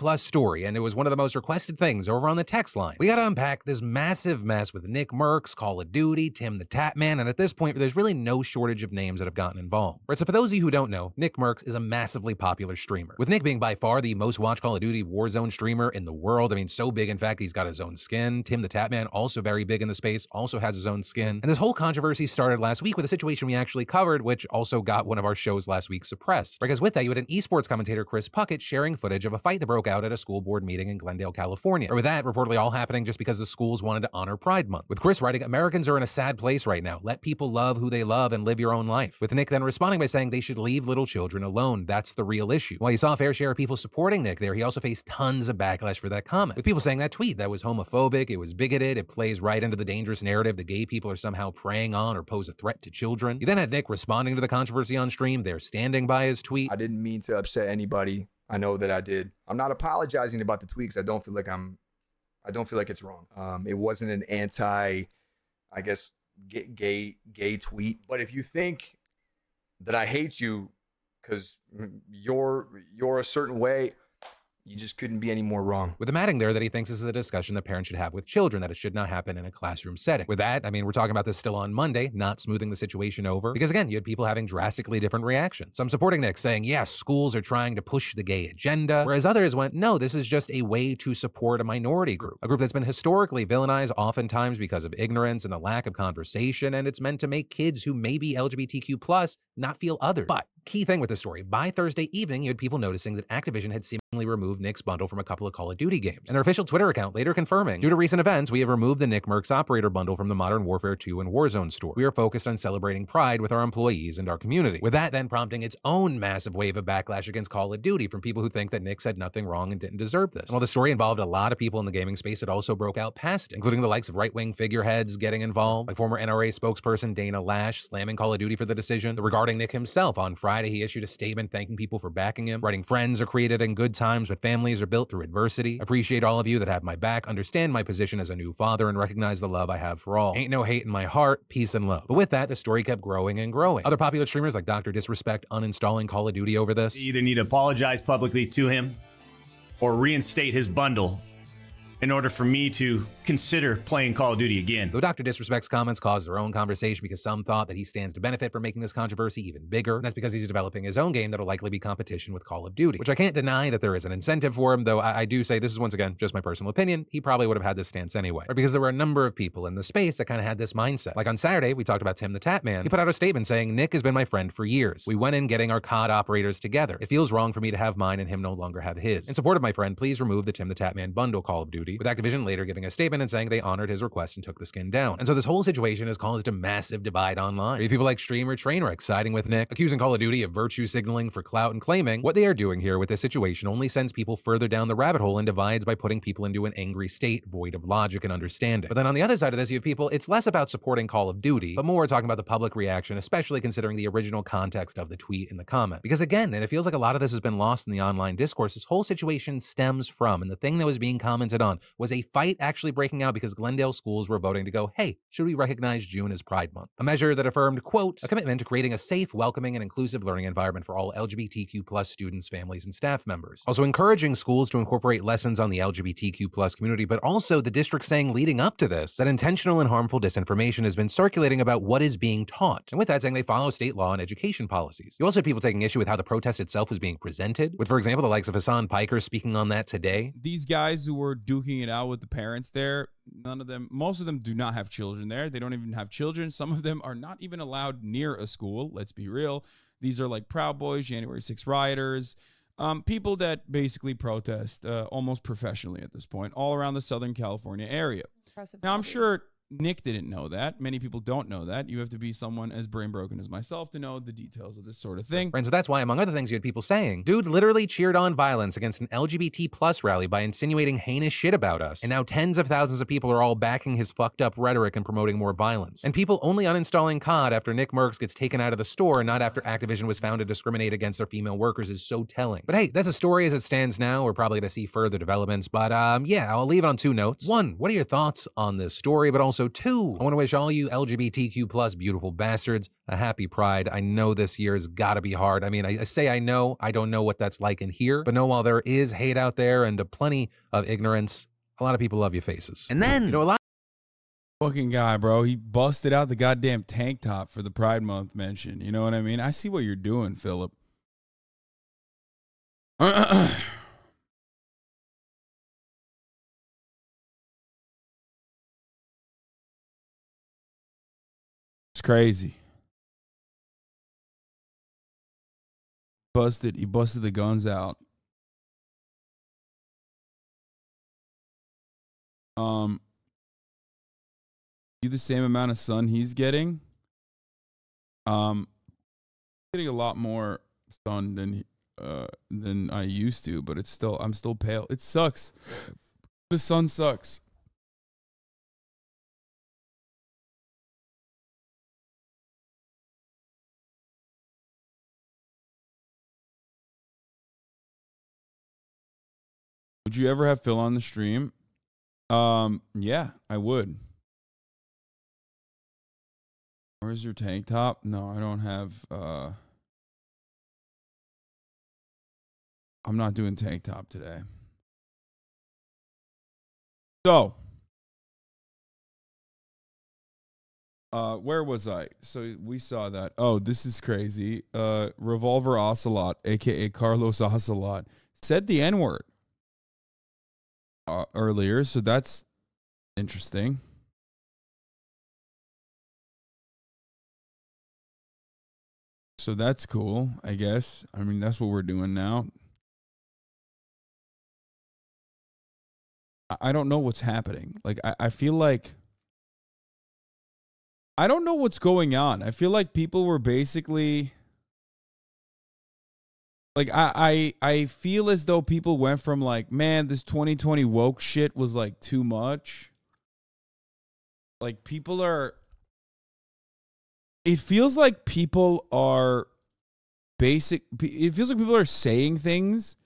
LGBTQ+ story, and it was one of the most requested things over on the text line. We gotta unpack this massive mess with Nick Merckx, Call of Duty, TimTheTatman, and at this point, there's really no shortage of names that have gotten involved. Right, so for those of you who don't know, Nick Merckx is a massively popular streamer, with Nick being by far the most watched Call of Duty Warzone streamer in the world. I mean, so big, in fact, he's got his own skin. TimTheTatman, also very big in the space, also has his own skin. And this whole controversy started last week with a situation we actually covered, which also got one of our shows last week suppressed. Because with that, you had an esports commentator, Chris Puckett, sharing footage of a fight that broke out at a school board meeting in Glendale, California. Or with that, reportedly all happening just because the schools wanted to honor Pride Month. With Chris writing, Americans are in a sad place right now. Let people love who they love and live your own life. With Nick then responding by saying they should leave little children alone. That's the real issue. While you saw a fair share of people supporting Nick there, he also faced tons of backlash for that comment. With people saying that tweet, that was homophobic, it was bigoted, it plays right into the dangerous narrative that gay people are somehow preying on or pose a threat to children. You then had Nick responding to the controversy on stream, there standing by his tweet. I didn't mean to upset anybody. I know that I did. I'm not apologizing about the tweets. I don't feel like it's wrong. It wasn't an anti, I guess, gay tweet. But if you think that I hate you because you're a certain way, you just couldn't be any more wrong. With him adding there that he thinks this is a discussion that parents should have with children, that it should not happen in a classroom setting. With that, I mean, we're talking about this still on Monday, not smoothing the situation over. Because again, you had people having drastically different reactions. Some supporting Nick saying, yes, schools are trying to push the gay agenda. Whereas others went, no, this is just a way to support a minority group. A group that's been historically villainized oftentimes because of ignorance and a lack of conversation. And it's meant to make kids who may be LGBTQ+ not feel othered. But key thing with the story, by Thursday evening, you had people noticing that Activision had seemingly removed Nick's bundle from a couple of Call of Duty games. And their official Twitter account later confirming, due to recent events, we have removed the Nick Merckx operator bundle from the Modern Warfare 2 and Warzone store. We are focused on celebrating Pride with our employees and our community. With that then prompting its own massive wave of backlash against Call of Duty from people who think that Nick said nothing wrong and didn't deserve this. And while the story involved a lot of people in the gaming space, it also broke out past it, including the likes of right-wing figureheads getting involved, like former NRA spokesperson Dana Lash slamming Call of Duty for the decision. Regarding Nick himself, on Friday, he issued a statement thanking people for backing him, writing, friends are created in good times, but families are built through adversity. Appreciate all of you that have my back, understand my position as a new father, and recognize the love I have for all. Ain't no hate in my heart, peace and love. But with that, the story kept growing and growing. Other popular streamers like Dr. Disrespect uninstalling Call of Duty over this. You either need to apologize publicly to him or reinstate his bundle in order for me to consider playing Call of Duty again. Though Dr. Disrespect's comments caused their own conversation because some thought that he stands to benefit from making this controversy even bigger. And that's because he's developing his own game that'll likely be competition with Call of Duty, which I can't deny that there is an incentive for him, though I do say, this is once again just my personal opinion, he probably would have had this stance anyway. Or because there were a number of people in the space that kind of had this mindset. Like on Saturday, we talked about TimTheTatman. He put out a statement saying, Nick has been my friend for years. We went in getting our COD operators together. It feels wrong for me to have mine and him no longer have his. In support of my friend, please remove the TimTheTatman bundle Call of Duty, with Activision later giving a statement and saying they honored his request and took the skin down. And so this whole situation has caused a massive divide online. You have people like Streamer Trainwreck siding with Nick, accusing Call of Duty of virtue signaling for clout and claiming what they are doing here with this situation only sends people further down the rabbit hole and divides by putting people into an angry state void of logic and understanding. But then on the other side of this, you have people, it's less about supporting Call of Duty, but more talking about the public reaction, especially considering the original context of the tweet and the comment. Because again, and it feels like a lot of this has been lost in the online discourse, this whole situation stems from, and the thing that was being commented on was a fight actually breaking out because Glendale schools were voting to go, hey, should we recognize June as Pride Month? A measure that affirmed, quote, a commitment to creating a safe, welcoming, and inclusive learning environment for all LGBTQ+ students, families, and staff members. Also encouraging schools to incorporate lessons on the LGBTQ+ community, but also the district saying leading up to this, that intentional and harmful disinformation has been circulating about what is being taught. And with that, saying they follow state law and education policies. You also had people taking issue with how the protest itself was being presented, with, for example, the likes of Hasan speaking on that today. These guys who were duking it out with the parents there, most of them do not have children there. They don't even have children. Some of them are not even allowed near a school. Let's be real. These are like Proud Boys, January 6 rioters, people that basically protest almost professionally at this point, all around the Southern California area. Now, I'm sure Nick didn't know that. Many people don't know that. You have to be someone as brain broken as myself to know the details of this sort of thing. And so that's why, among other things, you had people saying, dude literally cheered on violence against an LGBT+ rally by insinuating heinous shit about us. And now tens of thousands of people are all backing his fucked up rhetoric and promoting more violence. And people only uninstalling COD after Nick Merckx gets taken out of the store, not after Activision was found to discriminate against their female workers, is so telling. But hey, that's a story as it stands now. We're probably going to see further developments. But yeah, I'll leave it on two notes. One, what are your thoughts on this story? But also, also, 2, I want to wish all you LGBTQ plus beautiful bastards a happy Pride. I know this year's gotta be hard. I mean, I say I know, I don't know what that's like in here, but know while there is hate out there and plenty of ignorance, a lot of people love your faces. And then, a lot Fucking guy, bro. He busted out the goddamn tank top for the Pride Month mention. You know what I mean? I see what you're doing, Philip. It's crazy. He busted the guns out. You the same amount of sun he's getting? Getting a lot more sun than I used to, but I'm still pale. It sucks. The sun sucks. Would you ever have Phil on the stream? Yeah, I would. Where's your tank top? No, I don't have I'm not doing tank top today. So, where was I? So we saw that. Oh, this is crazy. Revolver Ocelot, aka Carlos Ocelot, said the N-word earlier, so that's interesting. So that's cool, I guess. I mean, that's what we're doing now. I don't know what's happening. Like, I feel like I don't know what's going on. I feel like people were basically like I feel as though people went from like, man, this 2020 woke shit was like too much. Like people are it feels like people are saying things